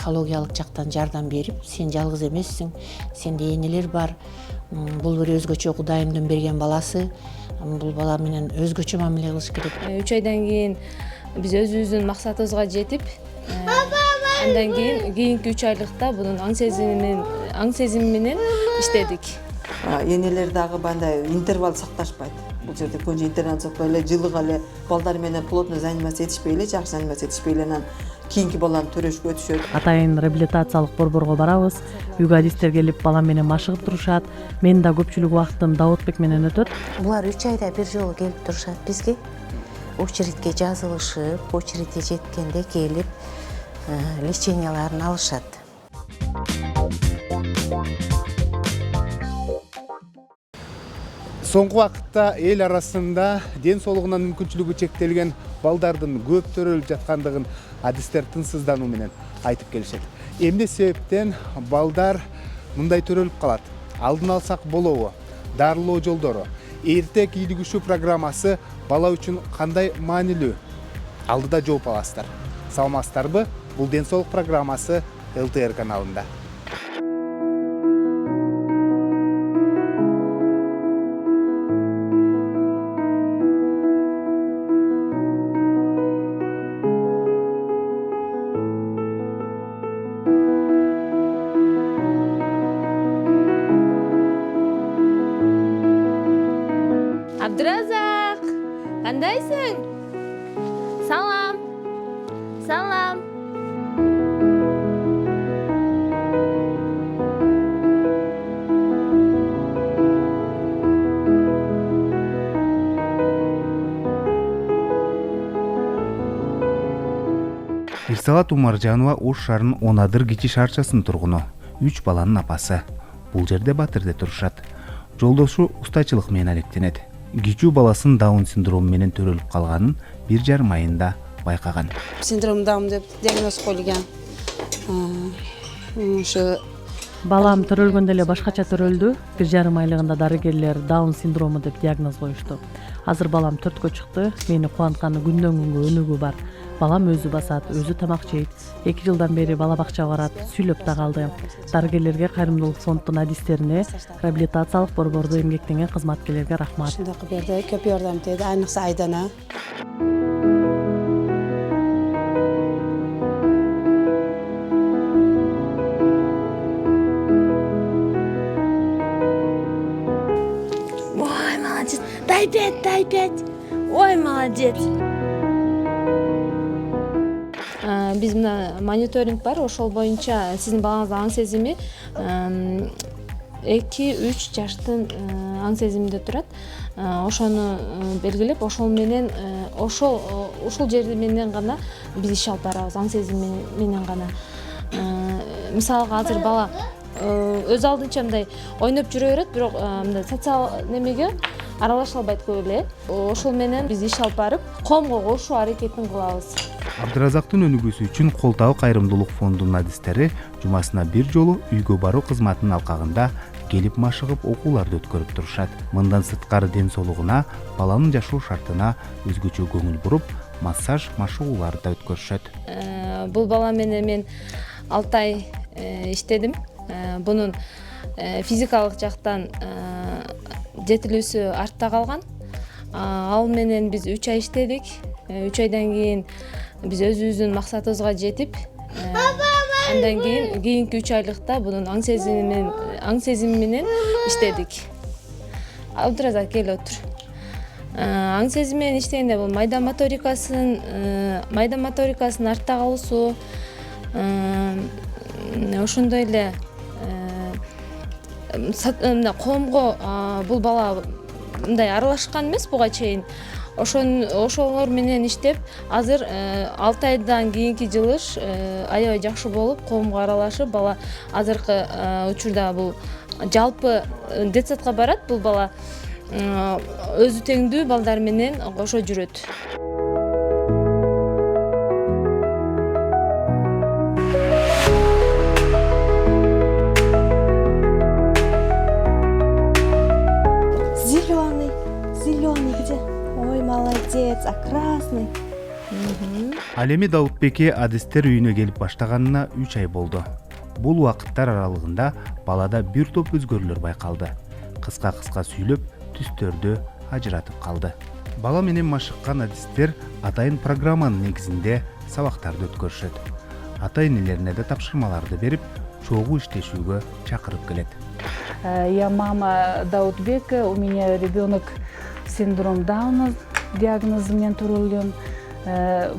психологиялык жактан жардам берип, сен жалгыз эмессиң, сенде энелер бар, бул бир өзгөчө Кудайымдын берген баласы, бул бала менен өзгөчө мамиле кылыш керек. 3 айдан кийин биз өзүбүздүн максатыбызга жетип, андан кийинки 3 айлыкта бунун аң сезими менен иштедик. Энелер дагы бандай интервал сакташпайт. Бул жерде көбүнчө интервал сактабай эле жылыга эле балдар менен плотно заниматься этишпей эле, жакшы заниматься этишпей эле анан кийинки баланы төрөшкө өтүшөт. Атайын реабилитациялык борборго барабыз. Үйгө адистер келип бала менен машыгып турушат. Мен да көпчүлүк убактым Даутбек менен өтөт. Булар 3 айда бир жолу келип турушат бизге. Очередке жазылышып, очередке жеткенде келип леченияларын алышат. Соңку вакытта эл арасында ден соолугунан мүмкүнчүлүгү чектелген балдардын көп төрөлүп жаткандыгын адистер тынчсыздануу менен айтып келишет. Эмне себептен балдар мындай төрөлүп калат? Алдын алсак болобу? Дарылоо жолдору, эртек ийгилигишүү программасы бала үчүн кандай маанилүү? Алдыда жооп аласыздар. Саламатсыздарбы? Бул ден соолук программасы ЛТР каналында. Абдыразак, кандайсың? Салам. Салам. Ирсалат Умаржанова Ош шаарынын Онадыр кичи шаарчасынын тургуну, 3 баланын апасы. Бул жерде Батырде турушат. Жолдошу устачылык менен алектенет. Кичүү баласын Даун синдрому менен төрөлүп калганын 1,5 айында байкаган. Синдром Даун деп диагноз коюлган. Ушу Балам төрөлгөндө эле башкача төрөлдү. 1,5 айлыгында дарыгерлер Даун синдрому деп диагноз коюшту. Азыр балам 4кө чыкты. Мени кубантканы күндөн күнгө өнүгүү бар. Балам өзү басат, өзү тамак жейт. 2 жылдан бери бала бакчага барат, сүйлөп да калды. Дарыгерлерге, Кайрымдуулук фондунун адистерине, реабилитациялык борбордо эмгектенген кызматкерлерге рахмат. ушундай кылып берди, көп жардам этти, айныкса Айдана. Ой, молодец. Дай 5. Ой, молодец. Биз мына мониторинг бар, ошол боюнча сиздин балаңыздын аң сезими 2-3 жаштын аң сезиминде турат. Ошону белгилеп, ошол менен ушул жерди менен гана биз иш алып барабыз, аң сезими менен гана. Мисалга азыр бала өз алдынча мындай ойноп жүрө берет, бирок мындай социал немеге аралаша албайт көп эле. Ошол менен биз иш алып барып, коомго кошуу аракетин кылабыз. Абдыразактын өнүгүүсү үчүн Колтоо Кайрымдуулук фондунун адистери жумасына 1 жолу үйгө баруу кызматынын алкагында келип машыгып окууларды өткөрүп турушат. Мындан сырткары ден соолугуна, баланын жашоо шартына өзгөчө көңүл буруп, массаж машыгууларды да өткөрүшөт. Бул бала менен мен 6 ай иштедим. Бунун физикалык жактан жетилүүсү артта калган. Ал менен биз 3 ай иштедик. 3 айдан кийин биз өзүбүздүн максатыбызга жетип, андан кийинки 3 айлыкта бунун аң сезими менен иштедик. Абдыразак кел отур. Аң сезими менен иштегенде бул майда моторикасын артта калуусу, ошондой эле коомго бул бала мындай аралашкан эмес буга чейин. Ошолор менен иштеп, азыр 6 айдан кийинки жылыш аябай жакшы болуп, коомго аралашып, бала азыркы учурда бул жалпы детсадка барат. Бул бала өзү теңдүү балдар менен кошо жүрөт. Зеленый где? Ой, молодец, а красный? Ал эми Даутбеке адистер үйүнө келип баштаганына 3 ай болду. Бул убакыттар аралыгында балада бир топ өзгөрүүлөр байкалды. Кыска сүйлөп, түстөрдү ажыратып калды. Бала менен машыккан адистер атайын программанын негизинде сабактарды өткөрүшөт. Ата энелерине да тапшырмаларды берип, чогуу иштешүүгө чакырып келет. Я мама Даутбека, у меня ребенок синдром Дауна диагнозу менен төрөлгөн.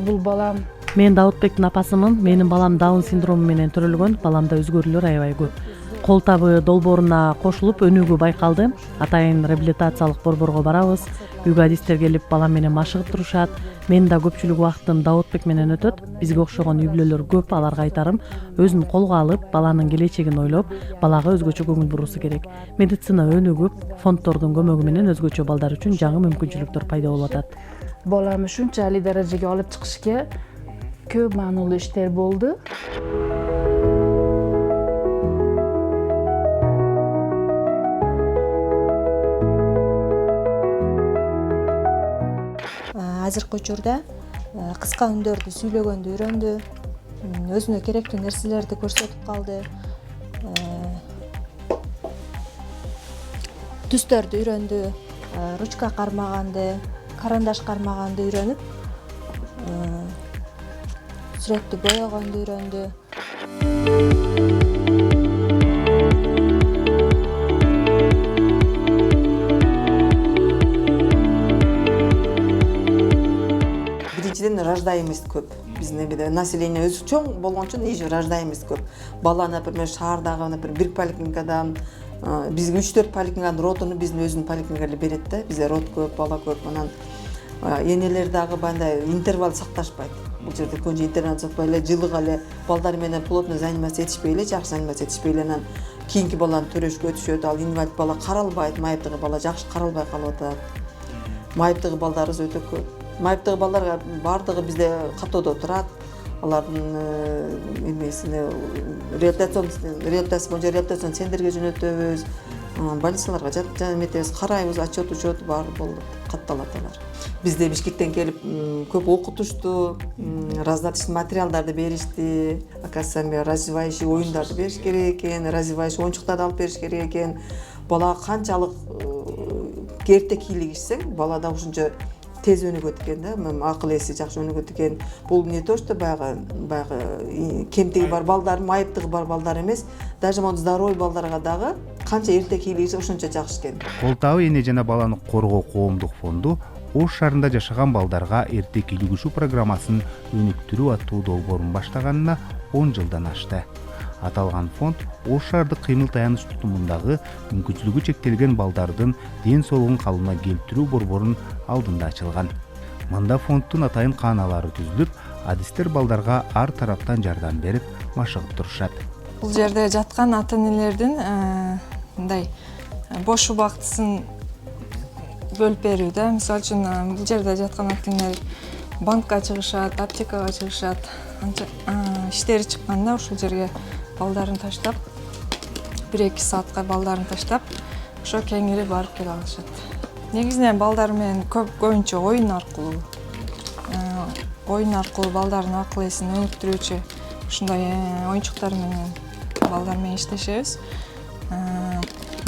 Бул балам Мен Даутбектин апасымын. Менин балам Даун синдрому менен төрөлгөн. Баламда өзгөрүүлөр аябай көп. Кол табы долбооруна кошулуп өнүгүү байкалды. Атайын реабилитациялык борборго барабыз. Үйгө адистер келип бала менен машыгып турушат. Мен да көпчүлүк убактым Даутбек менен өтөт. Бизге окшогон үй бүлөлөр көп. Аларга айтарым, өзүн колго алып, баланын келечегин ойлоп, балага өзгөчө көңүл буруусу керек. Медицина өнүгүп, фонддордун көмөгү менен өзгөчө балдар үчүн жаңы мүмкүнчүлүктөр пайда болуп атат. баламы ушунчалык даражага алып чыгышка көп маанилүү иштер болду. Азыркы учурда кыска үндөрдү сүйлөгөндү үйрөндү, өзүнө керектүү нерселерди көрсөтүп калды, түстөрдү үйрөндү, ручка кармаганды, карандаш кармаганды үйрөнүп, сүрөттү боёгонду үйрөндү. Биринчиден рождаемость көп. Биздин эмеде население өзү чоң болгон үчүн иже рождаемость көп. Бала, например, шаардагы, например, бир поликлиникадан бизге 3-4 поликлиниканын ротуну биздин өзүнүн поликлиникалар берет да. Бизде рот көп, бала көп. Анан энелер дагы бандай интервал сакташпайт. Бул жерде көбүнчө интернат сокпой эле, жылык эле балдар менен плотно заниматься этишпей эле, жакшы заниматься этишпей эле, анан кийинки баланы төрөшкө өтүшөт. Ал инвалид бала каралбайт, майыптыгы бала жакшы каралбай калып атат. Майыптыгы балдарыбыз өтө көп. Майыптыгы балдарга бардыгы бизде каттоодо турат. Алардын эмесине реабилитация боюнча реабилитацион центрге жөнөтөбүз. Больницаларга эметебиз, карайбыз, отчет бар болуп катталат алар. Бизде Бишкектен келип көп окутушту, раздаточный материалдарды беришти. Оказывается, развивающий оюндарды бериш керек экен, развивающий оюнчуктарды алып бериш керек экен. Бала канчалык эрте кийлигишсең, балада ушунча тез өнүгөт экен да, акыл эси жакшы өнүгөт экен. Бул не то, что баягы кемтиги бар балдар, майыптыгы бар балдар эмес, даже монун здоровый балдарга дагы канча эрте кийлигишсе ошончо жакшы экен. Колтабы эне жана баланы коргоо коомдук фонду Ош шаарында жашаган балдарга эрте кийлигишүү программасын өнүктүрүү аттуу долбоорун баштаганына 10 жылдан ашты. Аталган фонд Ош шаардык кыймыл таяныч тутумундагы мүмкүнчүлүгү чектелген балдардын ден соолугун калыбына келтирүү борборун алдында ачылган. Мында фонддун атайын кааналары түзүлүп, адистер балдарга ар тараптан жардам берип, машыгып турушат. Бул жерде жаткан ата-энелердин мындай бош убактысын бөлүп берүү да. Мисалы үчүн бул жерде жаткан ата-энелер банкка чыгышат, аптекага чыгышат. Иштери чыкканда ушул жерге балдарын таштап, 1-2 саатка балдарын таштап, ошо кеңири барып келе алышат. Негизинен балдар менен көбүнчө оюн аркылуу балдардын акыл эсин өнүктүрүүчү ушундай оюнчуктар менен балдар менен иштешебиз.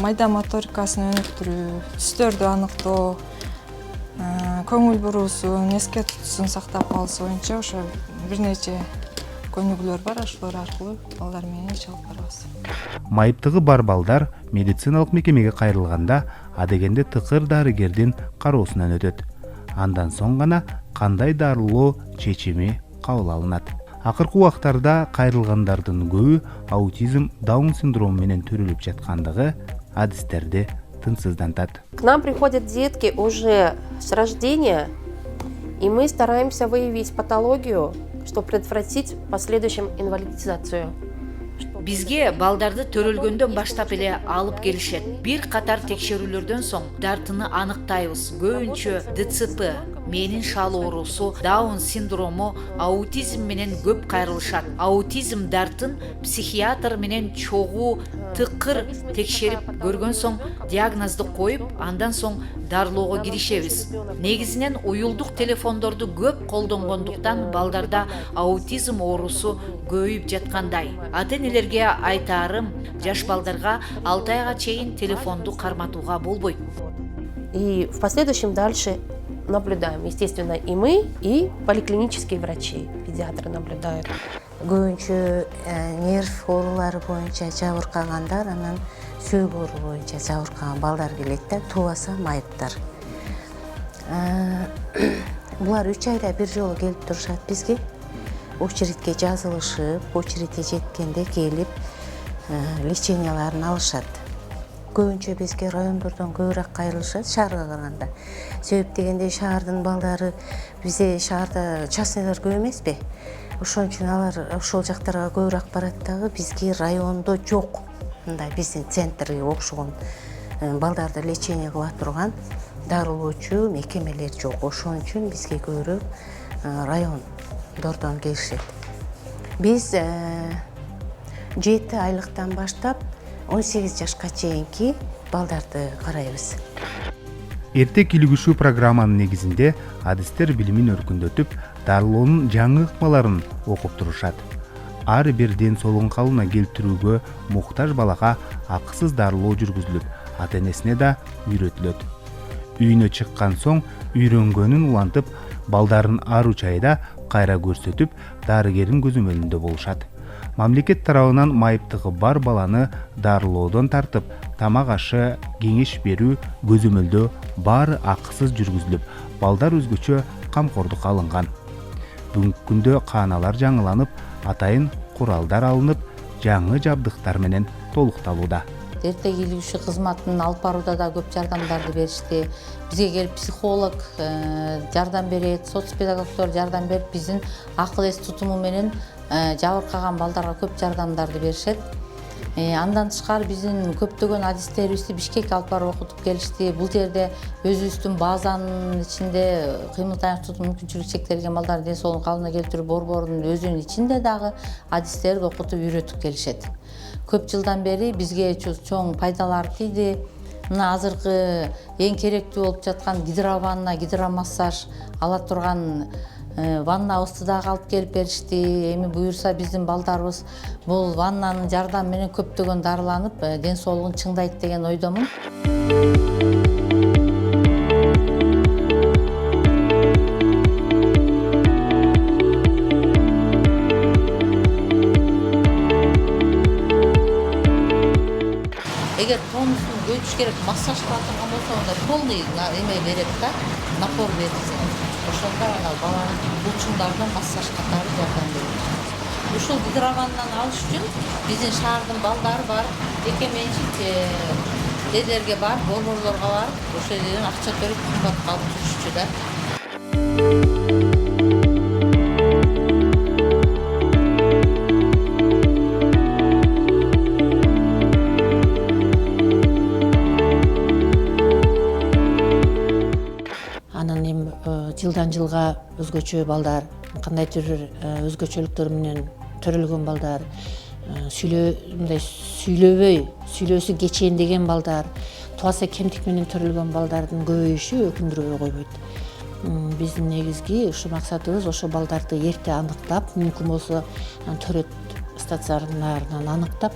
Майда моторикасын өнүктүрүү, түстөрдү аныктоо, көңүл буруусун, эске тутуусун сактап калышы боюнча ошо бир нече көнүгүүлөр бар, ошолор аркылуу балдар менен иш алып барабыз. Майыптыгы бар балдар медициналык мекемеге кайрылганда адегенде тыкыр дарыгердин кароосунан өтөт. Андан соң гана кандай дарылоо чечими кабыл алынат. Акыркы убактарда кайрылгандардын көбү аутизм, Даун синдрому менен төрөлүп жаткандыгы адистерди тынчсыздантат. К нам приходят детки уже с рождения, и мы стараемся выявить патологию, чтобы предотвратить в последующем инвалидизацию. Бизге балдарды төрөлгөндөн баштап эле алып келишет. Бир катар текшерүүлөрдөн соң дартыны аныктайбыз. Көбүнчө ДЦП, менин шал оорусу, Даун синдрому, аутизм менен көп кайрылышат. Аутизм дартын психиатр менен чогуу тыкыр текшерип көргөн соң диагнозду коюп, андан соң дарылоого киришебиз. Негизинен уюлдук телефондорду көп колдонгондуктан балдарда аутизм оорусу көбөйүп жаткандай. Ата-энелерге айтарым, жаш балдарга 6 айга чейин телефонду карматууга болбойт. И в последующем дальше наблюдаем, естественно, и мы, и поликлинические врачи, педиатры наблюдают. Көбүнчө нерв оорулары боюнча жабыркагандар, анан сөөк оору боюнча жабыркаган балдар келет да, тубаса майыптар. Булар 3 айда бир жолу келип турушат бизге. Очередке жазылышып, очередке жеткенде келип леченияларын алышат. Көбүнчө бизге райондордон көбүрөөк кайрылышат шаарга караганда. Себеп дегенде шаардын балдары бизде шаарда частныйлар көп эмеспи? Ошон үчүн алар ошол жактарга көбүрөөк барат дагы, бизге райондо жок. Мындай биздин центрге окшогон балдарды лечение кыла турган дарылоочу мекемелер жок. Ошон үчүн бизге көбүрөөк райондордон келишет. Биз 7 айлыктан баштап 18 жашка чейинки балдарды карайбыз. Эрте килигишүү программанын негизинде адистер билимин өркүндөтүп, дарылоонун жаңы ыкмаларын окуп турушат. Ар бир ден соолугун калыбына келтирүүгө муктаж балага акысыз дарылоо жүргүзүлүп, ата-энесине да үйрөтүлөт. Үйүнө чыккан соң үйрөнгөнүн улантып, балдарын ар 3 айда кайра көрсөтүп, дарыгердин көзөмөлүндө болушат. Мамлекет тарабынан майыптыгы бар баланы дарылоодон тартып, тамак ашы, кеңеш берүү, көзөмөлдөө баары акысыз жүргүзүлүп, балдар өзгөчө камкордукка алынган. Бүгүнкү күндө кааналар жаңыланып, атайын куралдар алынып, жаңы жабдыктар менен толукталууда. Эрте килигишүү кызматын алып барууда да көп жардамдарды беришти. Бизге келип психолог жардам берет, соцпедагогдор жардам берип, биздин акыл эс тутуму менен жабыркаган балдарга көп жардамдарды беришет. Андан тышкары биздин көптөгөн адистерибизди Бишкекке алып барып окутуп келишти. Бул жерде өзүбүздүн базанын ичинде кыймыл таяктуу мүмкүнчүлүгү чектелген балдарды ден соолугун калыбына келтирүү борборунун өзүнүн ичинде дагы адистерди окутуп үйрөтүп келишет. Көп жылдан бери бизге чоң пайдалар тийди. Мына азыркы эң керектүү болуп жаткан гидрованна, гидромассаж ала турган ваннабызды дагы алып келип беришти. Эми буюрса биздин балдарыбыз бул ваннанын жардамы менен көптөгөн дарыланып, ден соолугун чыңдайт деген ойдомун. Эгер тонусун көйтүш керек, массаж кыла турган болсо, анда полный эме берет да, напор берет. Ошондо ана баланын булчуңдарына массаж катары жардам берет. Ушул гидрованнаны алыш үчүн биздин шаардын балдары барып, жеке менчик дедерге барып, борборлорго барып, ошол жерден акча төлөп кымбатка алып турушчу да. Жылдан жылга өзгөчө балдар, кандайдыр өзгөчөлүктөр менен төрөлгөн балдар, сүйлөбөй, сүйлөөсү кечээндеген балдар, тубаса кемтик менен төрөлгөн балдардын көбөйүшү өкүндүрбөй койбойт. Биздин негизги ушу максатыбыз ошо балдарды эрте аныктап, мүмкүн болсо төрөт стационарынан аныктап,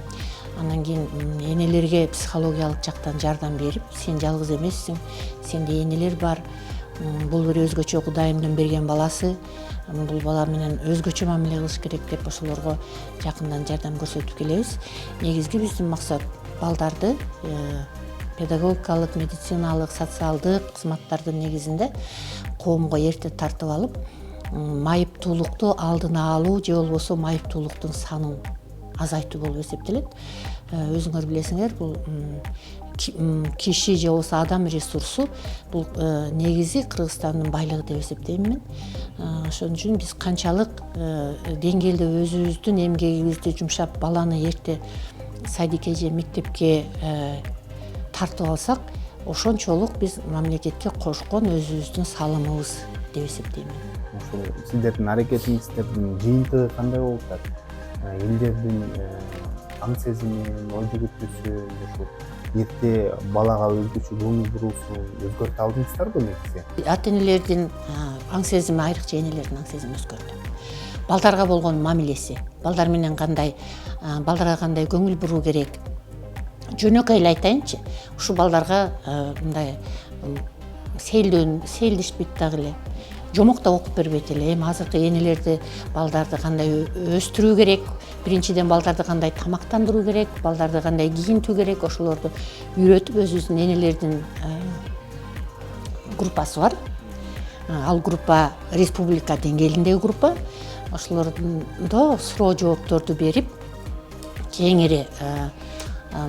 анан кийин энелерге психологиялык жактан жардам берип, сен жалгыз эмессиң, сенде энелер бар. Бул бир өзгөчө Кудайымдын берген баласы, бул бала менен өзгөчө мамиле кылыш керек деп ошолорго жакындан жардам көрсөтүп келебиз. Негизги биздин максат балдарды педагогикалык, медициналык, социалдык кызматтардын негизинде коомго эрте тартып алып, майыптуулукту алдына алуу же болбосо майыптуулуктун санын азайтуу болуп эсептелет. Өзүңөр билесиңер, бул киши же болбосо адам ресурсу бул негизи Кыргызстандын байлыгы деп эсептейм мен. Ошон үчүн биз канчалык деңгээлде өзүбүздүн эмгегибизди жумшап баланы эрте садикке же мектепке тартып алсак, ошончолук биз мамлекетке кошкон өзүбүздүн салымыбыз деп эсептейм. Ошол сиздердин аракетиңиздердин жыйынтыгы кандай болуп атат? Элдердин аң сезими, ой жүгүртүүсү ушул эрте балага өзгөчө көңүл буруусун өзгөртө алдыңыздарбы негизи? Ата энелердин аң сезими, айрыкча энелердин аң сезими өзгөрдү. Балдарга болгон мамилеси, балдар менен кандай, балдарга кандай көңүл буруу керек. Жөнөкөй эле айтайынчы, ушу балдарга мындай сейилдешпейт дагы эле. Жомок да окуп бербейт эле. Эми азыркы энелерди балдарды кандай өстүрүү керек, биринчиден балдарды кандай тамактандыруу керек, балдарды кандай кийинтүү керек, ошолорду үйрөтүп өзүбүздүн энелердин группасы бар. Ал группа республика деңгээлиндеги группа. Ошолордо суроо жоопторду берип, кеңири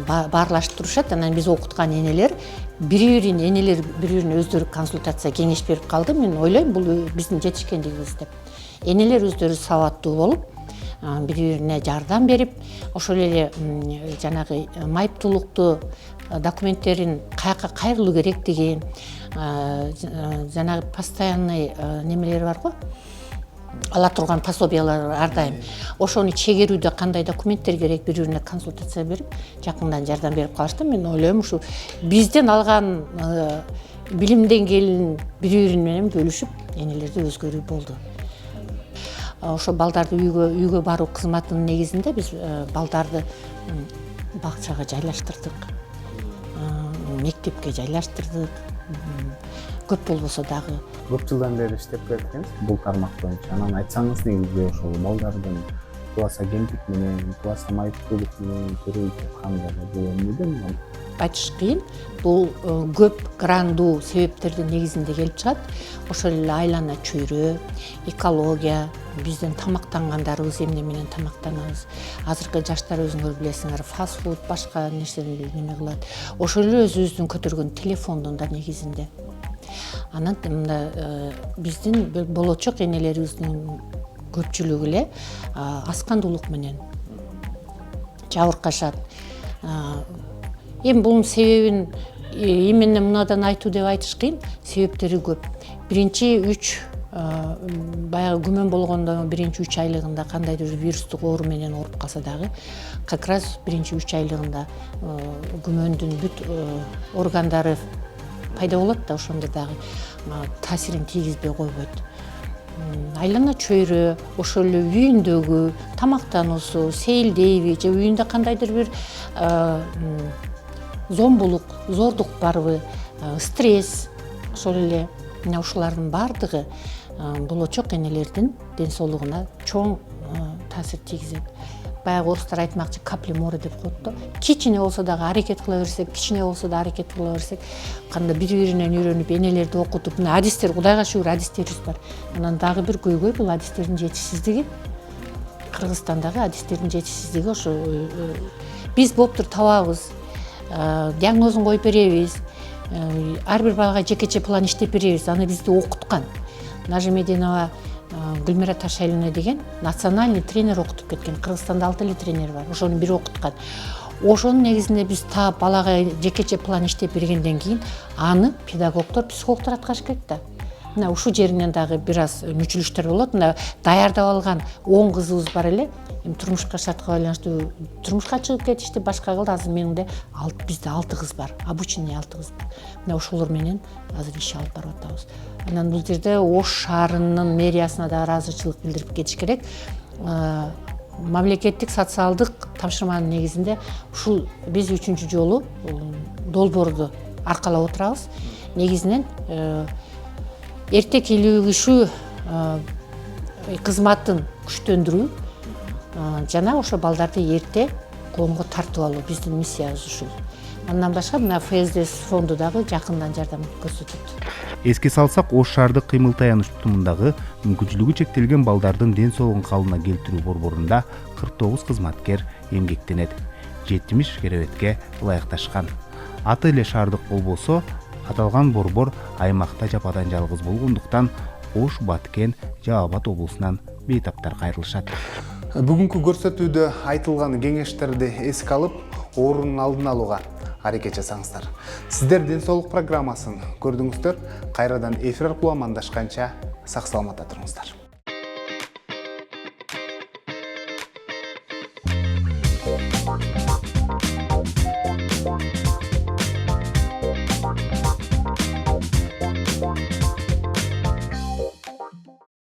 баарлаштырышат. Анан биз окуткан энелер бири-бирин өздөрү консультация кеңеш берип калды. Мен ойлойм, бул биздин жетишкендигибиз деп. Энелер өздөрү сабаттуу болуп, бири-бирине жардам берип, ошол эле жанагы майыптуулукту документтерин каяка кайрылуу керектигин, жанагы постоянный немелери бар го, ала турган пособиялар ар дайым. Ошону чегерүүдө кандай документтер керек, бири-бирине консультация берип, жакындан жардам берип калышты. Мен ойлойм, ушу бизден алган билим деңгээлин бири-бири менен бөлүшүп, энелерди өзгөрүү болду. Ошо балдарды үйгө баруу кызматынын негизинде биз балдарды бакчага жайлаштырдык, мектепке жайлаштырдык. Көп болбосо дагы. Көп жылдан бери иштеп келдиңиз бул тармак боюнча. Анан айтсаңыз негизи ошол балдардын туаса кемтик менен, туаса майыптуулук менен көрүлүп жаткандары бул эмнеден? Айтыш кыйын. Бул көп грандуу себептердин негизинде келип чыгат. Ошол эле айлана чөйрө, экология, биздин тамактангандарыбыз эмне менен тамактанабыз. Азыркы жаштар өзүңөр билесиңер, фастфуд, башка нерсени неме кылат. Ошол эле өзүбүздүн көтөргөн телефондун да негизинде. Анан биздин болочок энелерибиздин көпчүлүгү эле аскандуулук менен жабыркашат. Эми бунун себебин эмне мынадан айтуу деп айтыш кыйын, себептери көп. Биринчи 3 баягы күмөн болгондо биринчи 3 айлыгында кандайдыр вирустук оору менен ооруп калса дагы, как раз биринчи 3 айлыгында күмөндүн бүт органдары пайда болот да, ошондо дагы таасирин тийгизбей койбойт. Айлана чөйрө, ошол эле үйүндөгү тамактануусу, сейилдейби же үйүндө кандайдыр бир зомбулук, зордук барбы, стресс, ошол эле ушулардын баардыгы болочок энелердин ден соолугуна чоң таасир тийгизет. Баягы орустар айтмакчы, капли море деп коет да. Кичине болсо дагы аракет кыла берсек, кичине болсо да аракет кыла берсек, кандай бири-биринен үйрөнүп, энелерди окутуп, мына адистер, Кудайга шүгүр адистерибиз бар. Анан дагы бир көйгөй бул адистердин жетишсиздиги. Кыргызстандагы адистердин жетишсиздиги ошо биз болуптур табабыз, диагнозун коюп беребиз, ар бир балага жекече план иштеп беребиз. Аны бизди окуткан Нажимединова Гүлмира Ташайлина деген национальный тренер окутуп кеткен. Кыргызстанда 6 эле тренер бар. Ошонун бири окуткан. Ошонун негизинде биз таап балага жекече план иштеп бергенден кийин аны педагогдор, психологдор аткарыш керек да. Мына ушул жеринен дагы бир аз мүчүлүштөр болот. Мына даярдап алган 10 кызыбыз бар эле. Эми турмушка шартка байланыштуу турмушка чыгып кетишти, башка кылды. Азыр менде бизде 6 кыз бар. Обучение 6 кыз бар. Мына ошолор менен азыр иш алып барып атабыз. Анан бул жерде Ош шаарынын мэриясына да ыраазычылык билдирип кетиш керек. Мамлекеттик социалдык тапшырманын негизинде ушул биз 3-чү жолу долбоорду аркалап отурабыз. Негизинен эрте кийлигишүү кызматын күчтөндүрүү жана ошо балдарды эрте коомго тартып алуу биздин миссиябыз ушул. Андан башка мына ФСДС фонду дагы жакындан жардам көрсөтөт. Эске салсак, Ош шаардык кыймыл таяныч тутумундагы мүмкүнчүлүгү чектелген балдардын ден соолугун калыбына келтирүү борборунда 49 кызматкер эмгектенет. 70 керебетке ылайыкташкан. Аты эле шаардык болбосо, аталган борбор аймакта жападан жалгыз болгондуктан Ош, Баткен, Жалал Абад облусунан бейтаптар кайрылышат. Бүгүнкү көрсөтүүдө айтылган кеңештерди эске алып, оорунун алдын алууга аракет жасаңыздар. Сиздер ден соолук программасын көрдүңүздөр. Кайрадан эфир аркылуу амандашканча сак саламатта туруңуздар.